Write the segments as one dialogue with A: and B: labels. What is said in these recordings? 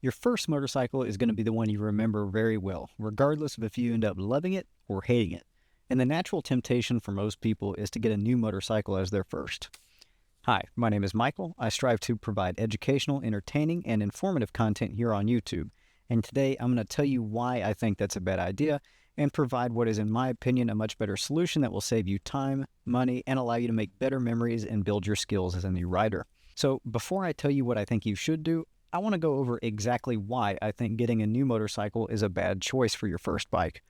A: Your first motorcycle is going to be the one you remember very well, regardless of if you end up loving it or hating it. And the natural temptation for most people is to get a new motorcycle as their first. Hi, my name is Michael. I strive to provide educational, entertaining, and informative content here on YouTube. And today I'm going to tell you why I think that's a bad idea and provide what is, in my opinion, a much better solution that will save you time, money, and allow you to make better memories and build your skills as a new rider. So before I tell you what I think you should do, I want to go over exactly why I think getting a new motorcycle is a bad choice for your first bike.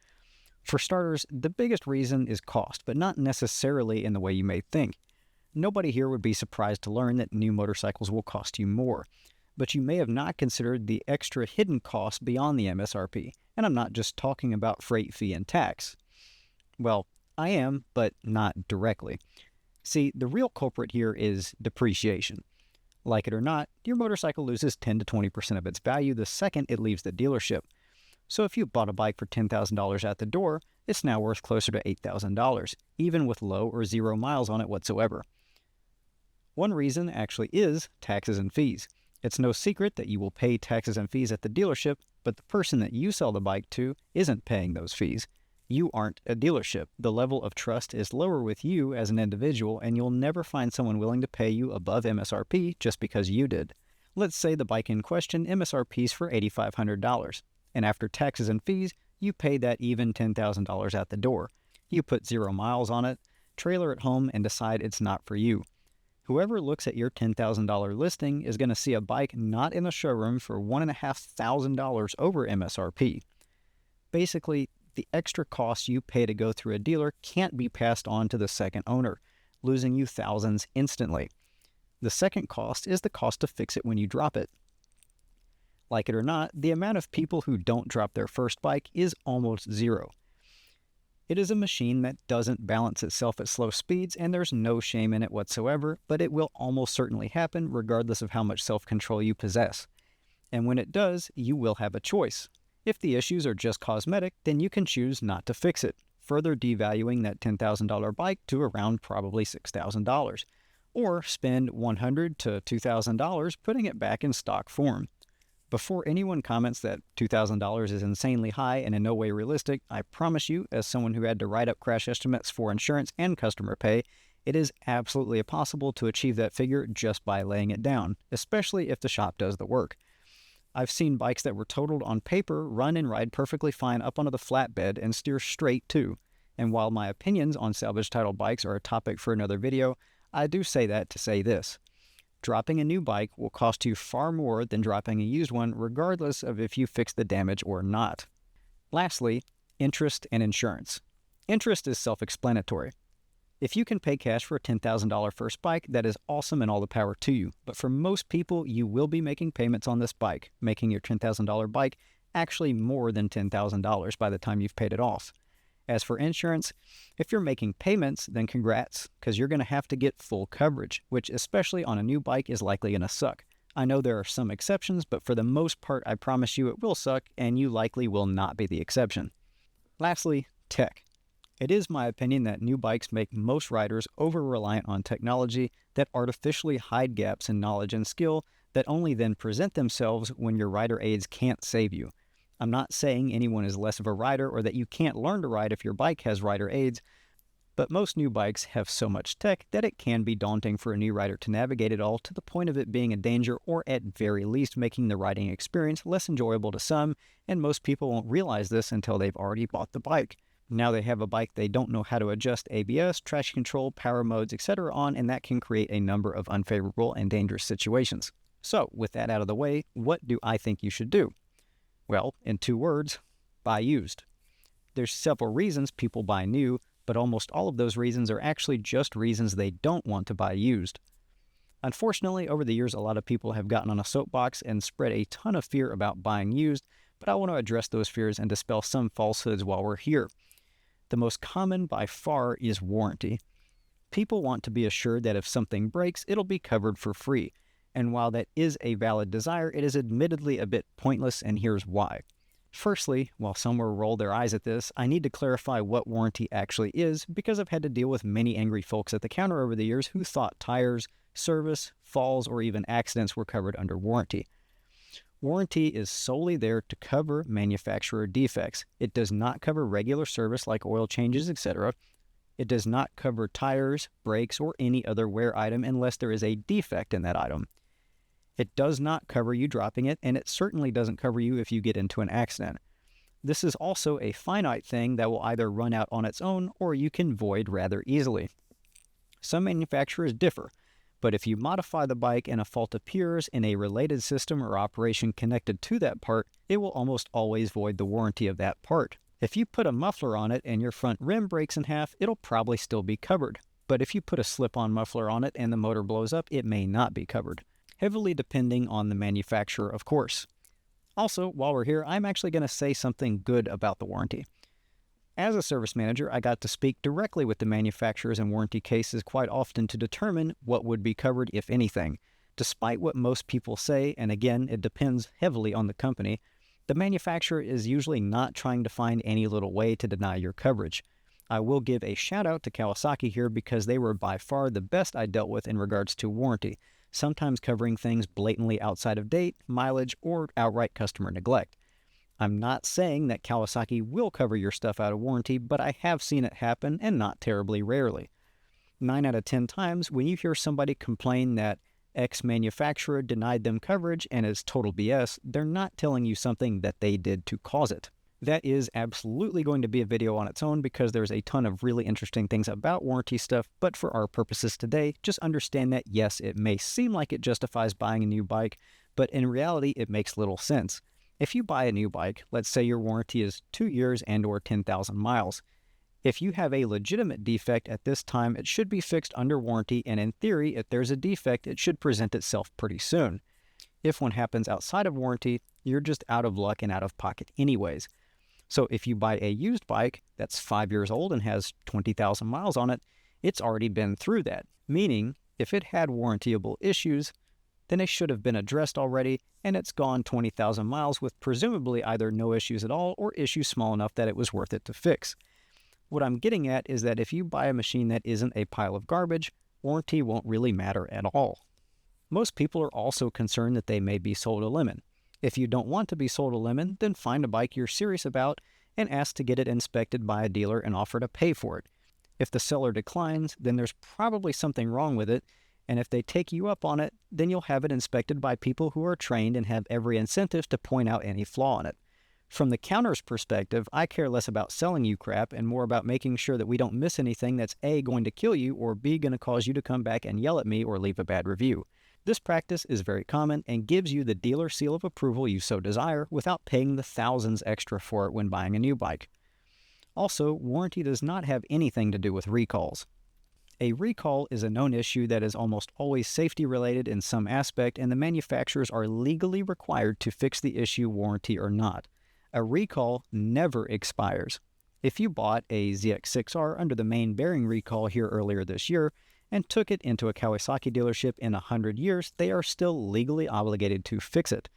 A: For starters, the biggest reason is cost, but not necessarily in the way you may think. Nobody here would be surprised to learn that new motorcycles will cost you more, but you may have not considered the extra hidden costs beyond the MSRP, and I'm not just talking about freight fee and tax. Well, I am, but not directly. See, the real culprit here is depreciation. Like it or not, your motorcycle loses 10 to 20% of its value the second it leaves the dealership. So if you bought a bike for $10,000 at the door, it's now worth closer to $8,000, even with low or zero miles on it whatsoever. One reason actually is taxes and fees. It's no secret that you will pay taxes and fees at the dealership, but the person that you sell the bike to isn't paying those fees. You aren't a dealership. The level of trust is lower with you as an individual, and you'll never find someone willing to pay you above MSRP just because you did. Let's say the bike in question MSRPs for $8,500, and after taxes and fees, you pay that even $10,000 at the door. You put 0 miles on it, trailer it home, and decide it's not for you. Whoever looks at your $10,000 listing is going to see a bike not in the showroom for $1,500 over MSRP. Basically, the extra costs you pay to go through a dealer can't be passed on to the second owner, losing you thousands instantly. The second cost is the cost to fix it when you drop it. Like it or not, the amount of people who don't drop their first bike is almost zero. It is a machine that doesn't balance itself at slow speeds, and there's no shame in it whatsoever, but it will almost certainly happen regardless of how much self-control you possess. And when it does, you will have a choice. If the issues are just cosmetic, then you can choose not to fix it, further devaluing that $10,000 bike to around probably $6,000, or spend $100 to $2,000 putting it back in stock form. Before anyone comments that $2,000 is insanely high and in no way realistic, I promise you, as someone who had to write up crash estimates for insurance and customer pay, it is absolutely possible to achieve that figure just by laying it down, especially if the shop does the work. I've seen bikes that were totaled on paper run and ride perfectly fine up onto the flatbed and steer straight too. And while my opinions on salvage title bikes are a topic for another video, I do say that to say this. Dropping a new bike will cost you far more than dropping a used one, regardless of if you fix the damage or not. Lastly, interest and insurance. Interest is self-explanatory. If you can pay cash for a $10,000 first bike, that is awesome and all the power to you. But for most people, you will be making payments on this bike, making your $10,000 bike actually more than $10,000 by the time you've paid it off. As for insurance, if you're making payments, then congrats, because you're going to have to get full coverage, which especially on a new bike is likely going to suck. I know there are some exceptions, but for the most part, I promise you it will suck, and you likely will not be the exception. Lastly, tech. It is my opinion that new bikes make most riders over-reliant on technology that artificially hide gaps in knowledge and skill that only then present themselves when your rider aids can't save you. I'm not saying anyone is less of a rider or that you can't learn to ride if your bike has rider aids, but most new bikes have so much tech that it can be daunting for a new rider to navigate it all to the point of it being a danger or at very least making the riding experience less enjoyable to some, and most people won't realize this until they've already bought the bike. Now they have a bike they don't know how to adjust ABS, traction control, power modes, etc. on, and that can create a number of unfavorable and dangerous situations. So, with that out of the way, what do I think you should do? Well, in 2 words, buy used. There's several reasons people buy new, but almost all of those reasons are actually just reasons they don't want to buy used. Unfortunately, over the years, a lot of people have gotten on a soapbox and spread a ton of fear about buying used, but I want to address those fears and dispel some falsehoods while we're here. The most common by far is warranty. People want to be assured that if something breaks, it'll be covered for free. And while that is a valid desire, it is admittedly a bit pointless, and here's why. Firstly, while some will roll their eyes at this, I need to clarify what warranty actually is, because I've had to deal with many angry folks at the counter over the years who thought tires, service, falls, or even accidents were covered under warranty. Warranty is solely there to cover manufacturer defects. It does not cover regular service like oil changes, etc. It does not cover tires, brakes, or any other wear item unless there is a defect in that item. It does not cover you dropping it, and it certainly doesn't cover you if you get into an accident. This is also a finite thing that will either run out on its own or you can void rather easily. Some manufacturers differ, but if you modify the bike and a fault appears in a related system or operation connected to that part, it will almost always void the warranty of that part. If you put a muffler on it and your front rim breaks in half, it'll probably still be covered. But if you put a slip-on muffler on it and the motor blows up, it may not be covered. Heavily depending on the manufacturer, of course. Also, while we're here, I'm actually going to say something good about the warranty. As a service manager, I got to speak directly with the manufacturers in warranty cases quite often to determine what would be covered, if anything. Despite what most people say, and again, it depends heavily on the company, the manufacturer is usually not trying to find any little way to deny your coverage. I will give a shout out to Kawasaki here because they were by far the best I dealt with in regards to warranty, sometimes covering things blatantly outside of date, mileage, or outright customer neglect. I'm not saying that Kawasaki will cover your stuff out of warranty, but I have seen it happen, and not terribly rarely. 9 out of 10 times, when you hear somebody complain that X manufacturer denied them coverage and is total BS, they're not telling you something that they did to cause it. That is absolutely going to be a video on its own because there's a ton of really interesting things about warranty stuff, but for our purposes today, just understand that yes, it may seem like it justifies buying a new bike, but in reality, it makes little sense. If you buy a new bike, let's say your warranty is 2 years and or 10,000 miles. If you have a legitimate defect at this time, it should be fixed under warranty, and in theory, if there's a defect, it should present itself pretty soon. If one happens outside of warranty, you're just out of luck and out of pocket anyways. So if you buy a used bike that's 5 years old and has 20,000 miles on it, it's already been through that, meaning if it had warrantyable issues, then it should have been addressed already, and it's gone 20,000 miles with presumably either no issues at all or issues small enough that it was worth it to fix. What I'm getting at is that if you buy a machine that isn't a pile of garbage, warranty won't really matter at all. Most people are also concerned that they may be sold a lemon. If you don't want to be sold a lemon, then find a bike you're serious about and ask to get it inspected by a dealer and offer to pay for it. If the seller declines, then there's probably something wrong with it, and if they take you up on it, then you'll have it inspected by people who are trained and have every incentive to point out any flaw in it. From the counter's perspective, I care less about selling you crap and more about making sure that we don't miss anything that's A, going to kill you, or B, going to cause you to come back and yell at me or leave a bad review. This practice is very common and gives you the dealer seal of approval you so desire without paying the thousands extra for it when buying a new bike. Also, warranty does not have anything to do with recalls. A recall is a known issue that is almost always safety related in some aspect, and the manufacturers are legally required to fix the issue, warranty or not. A recall never expires. If you bought a ZX6R under the main bearing recall here earlier this year and took it into a Kawasaki dealership in 100 years, they are still legally obligated to fix it.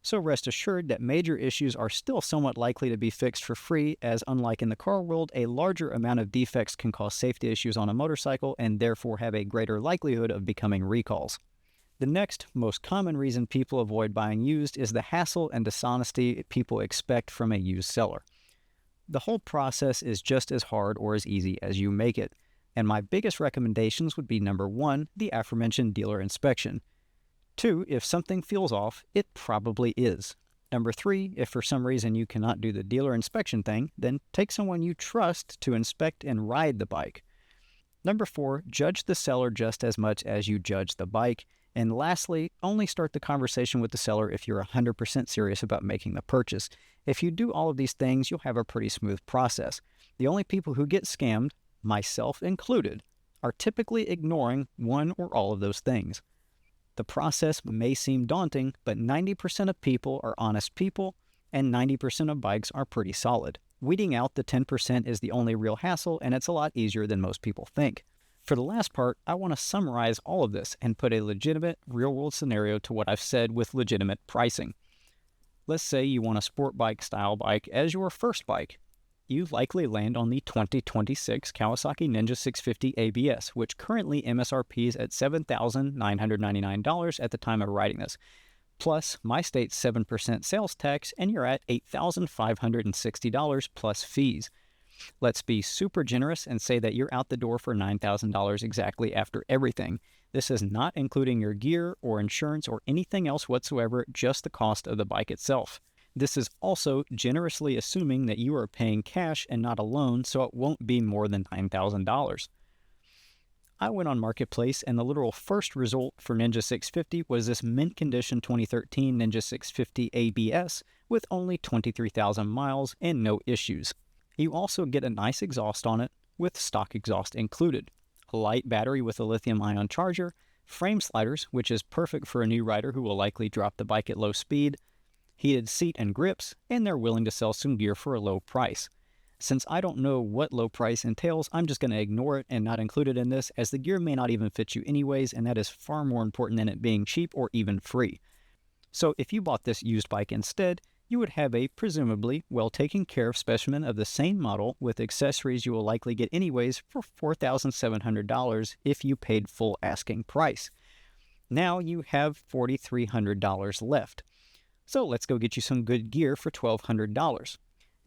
A: So rest assured that major issues are still somewhat likely to be fixed for free, as unlike in the car world, a larger amount of defects can cause safety issues on a motorcycle and therefore have a greater likelihood of becoming recalls. The next most common reason people avoid buying used is the hassle and dishonesty people expect from a used seller. The whole process is just as hard or as easy as you make it, and my biggest recommendations would be number 1, the aforementioned dealer inspection. 2, if something feels off, it probably is. Number 3, if for some reason you cannot do the dealer inspection thing, then take someone you trust to inspect and ride the bike. Number 4, judge the seller just as much as you judge the bike. And lastly, only start the conversation with the seller if you're 100% serious about making the purchase. If you do all of these things, you'll have a pretty smooth process. The only people who get scammed, myself included, are typically ignoring one or all of those things. The process may seem daunting, but 90% of people are honest people, and 90% of bikes are pretty solid. Weeding out the 10% is the only real hassle, and it's a lot easier than most people think. For the last part, I want to summarize all of this and put a legitimate, real-world scenario to what I've said with legitimate pricing. Let's say you want a sport bike style bike as your first bike. You likely land on the 2026 Kawasaki Ninja 650 ABS, which currently MSRPs at $7,999 at the time of writing this. plus my state's 7% sales tax, and you're at $8,560 plus fees. Let's be super generous and say that you're out the door for $9,000 exactly after everything. This is not including your gear or insurance or anything else whatsoever, just the cost of the bike itself. This is also generously assuming that you are paying cash and not a loan, so it won't be more than $9,000. I went on Marketplace, and the literal first result for Ninja 650 was this mint condition 2013 Ninja 650 ABS with only 23,000 miles and no issues. You also get a nice exhaust on it with stock exhaust included, a light battery with a lithium-ion charger, frame sliders, which is perfect for a new rider who will likely drop the bike at low speed, heated seat and grips, and they're willing to sell some gear for a low price. Since I don't know what low price entails, I'm just going to ignore it and not include it in this, as the gear may not even fit you anyways, and that is far more important than it being cheap or even free. So if you bought this used bike instead, you would have a presumably well taken care of specimen of the same model with accessories you will likely get anyways for $4,700 if you paid full asking price. Now you have $4,300 left. So let's go get you some good gear for $1,200.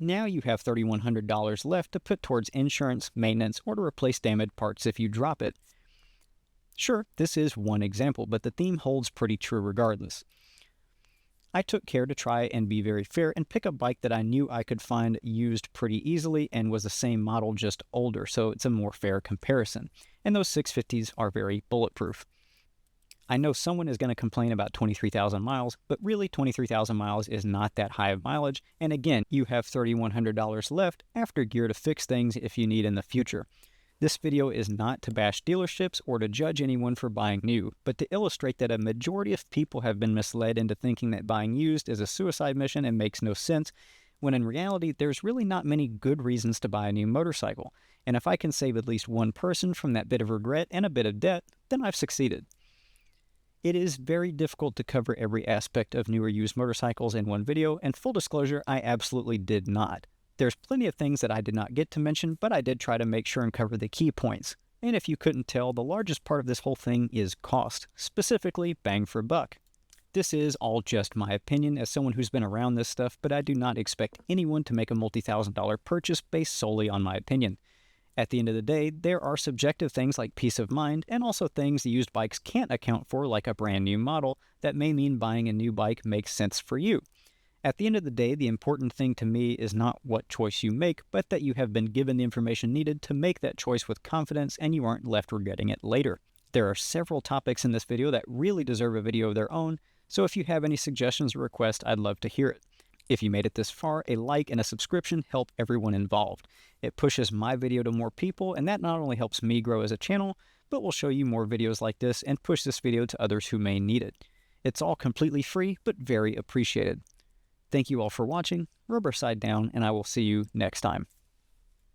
A: Now you have $3,100 left to put towards insurance, maintenance, or to replace damaged parts if you drop it. Sure, this is one example, but the theme holds pretty true regardless. I took care to try and be very fair and pick a bike that I knew I could find used pretty easily and was the same model, just older, so it's a more fair comparison. And those 650s are very bulletproof. I know someone is going to complain about 23,000 miles, but really 23,000 miles is not that high of mileage, and again, you have $3,100 left after gear to fix things if you need in the future. This video is not to bash dealerships or to judge anyone for buying new, but to illustrate that a majority of people have been misled into thinking that buying used is a suicide mission and makes no sense, when in reality there's really not many good reasons to buy a new motorcycle, and if I can save at least one person from that bit of regret and a bit of debt, then I've succeeded. It is very difficult to cover every aspect of newer used motorcycles in one video, and full disclosure, I absolutely did not. There's plenty of things that I did not get to mention, but I did try to make sure and cover the key points. And if you couldn't tell, the largest part of this whole thing is cost, specifically bang for buck. This is all just my opinion as someone who's been around this stuff, but I do not expect anyone to make a multi-$1,000 purchase based solely on my opinion. At the end of the day, there are subjective things like peace of mind, and also things the used bikes can't account for, like a brand new model, that may mean buying a new bike makes sense for you. At the end of the day, the important thing to me is not what choice you make, but that you have been given the information needed to make that choice with confidence and you aren't left regretting it later. There are several topics in this video that really deserve a video of their own, so if you have any suggestions or requests, I'd love to hear it. If you made it this far, a like and a subscription help everyone involved. It pushes my video to more people, and that not only helps me grow as a channel, but will show you more videos like this and push this video to others who may need it. It's all completely free, but very appreciated. Thank you all for watching, rubber side down, and I will see you next time.